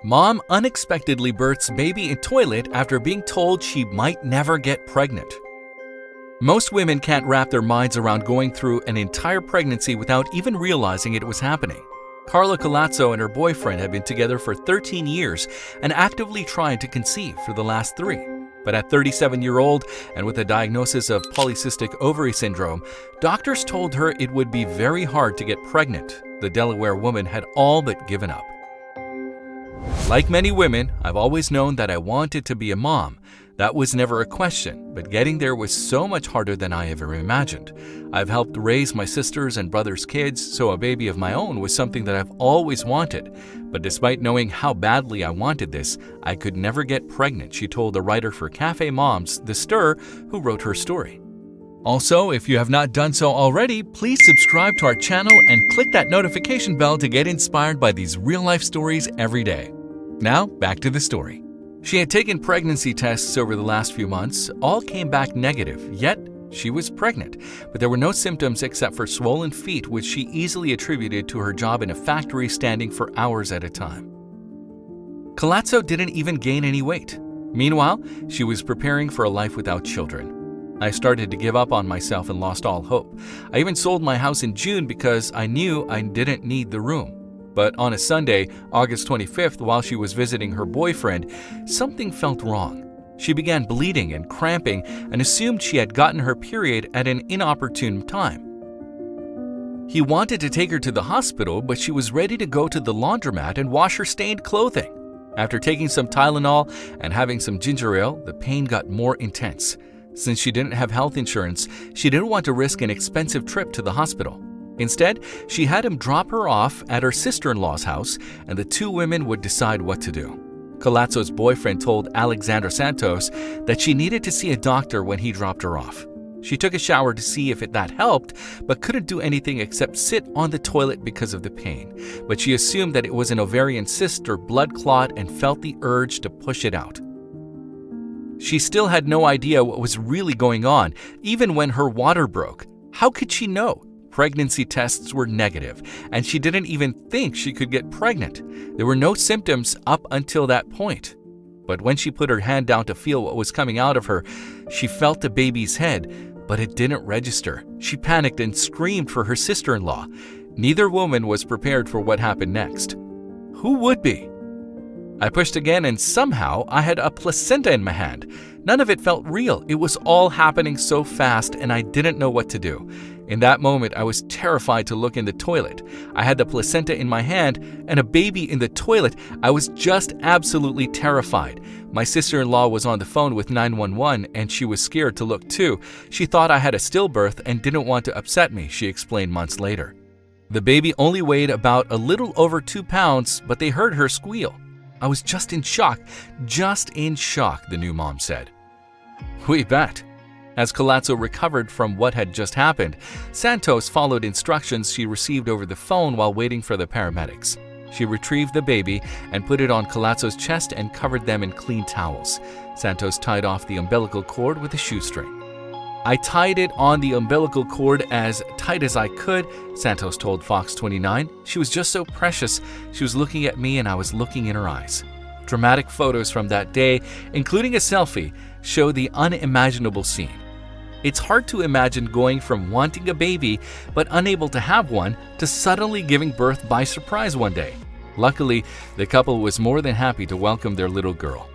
Mom unexpectedly births baby in toilet after being told she might never get pregnant. Most women can't wrap their minds around going through an entire pregnancy without even realizing it was happening. Carla Colazzo and her boyfriend have been together for 13 years and actively trying to conceive for the last 3. But at 37-year-old and with a diagnosis of polycystic ovary syndrome, doctors told her it would be very hard to get pregnant. The Delaware woman had all but given up. Like many women, I've always known that I wanted to be a mom. That was never a question, but getting there was so much harder than I ever imagined. I've helped raise my sisters' and brothers' kids, so a baby of my own was something that I've always wanted. But despite knowing how badly I wanted this, I could never get pregnant, she told the writer for Cafe Moms, The Stir, who wrote her story. Also, if you have not done so already, please subscribe to our channel and click that notification bell to get inspired by these real-life stories every day. Now, back to the story. She had taken pregnancy tests over the last few months. All came back negative, yet she was pregnant. But there were no symptoms except for swollen feet, which she easily attributed to her job in a factory standing for hours at a time. Colazzo didn't even gain any weight. Meanwhile, she was preparing for a life without children. I started to give up on myself and lost all hope. I even sold my house in June because I knew I didn't need the room. But on a Sunday, August 25th, while she was visiting her boyfriend, something felt wrong. She began bleeding and cramping and assumed she had gotten her period at an inopportune time. He wanted to take her to the hospital, but she was ready to go to the laundromat and wash her stained clothing. After taking some Tylenol and having some ginger ale, the pain got more intense. Since she didn't have health insurance, she didn't want to risk an expensive trip to the hospital. Instead, she had him drop her off at her sister-in-law's house, and the two women would decide what to do. Colazzo's boyfriend told Alexander Santos that she needed to see a doctor when he dropped her off. She took a shower to see if that helped, but couldn't do anything except sit on the toilet because of the pain. But she assumed that it was an ovarian cyst or blood clot and felt the urge to push it out. She still had no idea what was really going on, even when her water broke. How could she know? Pregnancy tests were negative, and she didn't even think she could get pregnant. There were no symptoms up until that point. But when she put her hand down to feel what was coming out of her, she felt the baby's head, but it didn't register. She panicked and screamed for her sister-in-law. Neither woman was prepared for what happened next. Who would be? I pushed again, and somehow I had a placenta in my hand. None of it felt real. It was all happening so fast, and I didn't know what to do. In that moment, I was terrified to look in the toilet. I had the placenta in my hand and a baby in the toilet. I was just absolutely terrified. My sister-in-law was on the phone with 911, and she was scared to look too. She thought I had a stillbirth and didn't want to upset me, she explained months later. The baby only weighed about a little over 2 pounds, but they heard her squeal. I was just in shock, the new mom said. We bet. As Colazzo recovered from what had just happened, Santos followed instructions she received over the phone while waiting for the paramedics. She retrieved the baby and put it on Colazzo's chest and covered them in clean towels. Santos tied off the umbilical cord with a shoestring. I tied it on the umbilical cord as tight as I could, Santos told Fox 29. She was just so precious. She was looking at me and I was looking in her eyes. Dramatic photos from that day, including a selfie, show the unimaginable scene. It's hard to imagine going from wanting a baby but unable to have one to suddenly giving birth by surprise one day. Luckily, the couple was more than happy to welcome their little girl.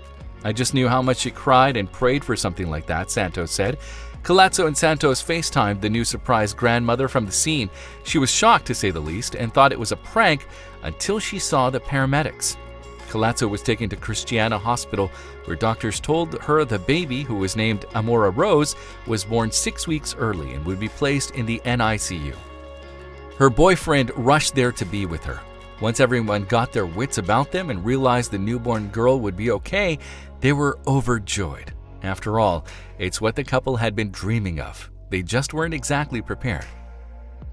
I just knew how much she cried and prayed for something like that, Santos said. Colazzo and Santos FaceTimed the new surprise grandmother from the scene. She was shocked, to say the least, and thought it was a prank until she saw the paramedics. Colazzo was taken to Christiana Hospital, where doctors told her the baby, who was named Amora Rose, was born 6 weeks early and would be placed in the NICU. Her boyfriend rushed there to be with her. Once everyone got their wits about them and realized the newborn girl would be okay, they were overjoyed. After all, it's what the couple had been dreaming of. They just weren't exactly prepared.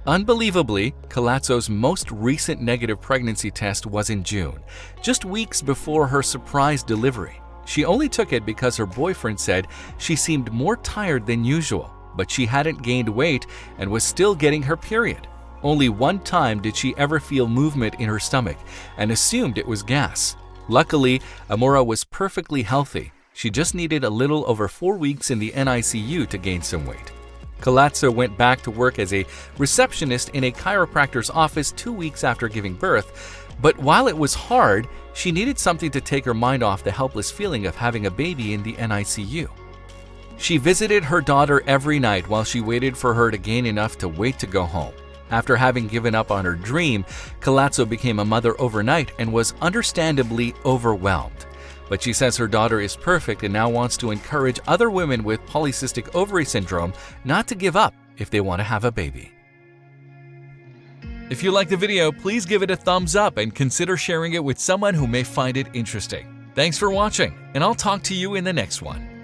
Unbelievably, Colazzo's most recent negative pregnancy test was in June, just weeks before her surprise delivery. She only took it because her boyfriend said she seemed more tired than usual, but she hadn't gained weight and was still getting her period. Only one time did she ever feel movement in her stomach and assumed it was gas. Luckily, Amora was perfectly healthy. She just needed a little over 4 weeks in the NICU to gain some weight. Kalatsa went back to work as a receptionist in a chiropractor's office 2 weeks after giving birth, but while it was hard, she needed something to take her mind off the helpless feeling of having a baby in the NICU. She visited her daughter every night while she waited for her to gain enough to wait to go home. After having given up on her dream, Kalatsa became a mother overnight and was understandably overwhelmed. But she says her daughter is perfect and now wants to encourage other women with polycystic ovary syndrome not to give up if they want to have a baby. If you like the video, please give it a thumbs up and consider sharing it with someone who may find it interesting. Thanks for watching, and I'll talk to you in the next one.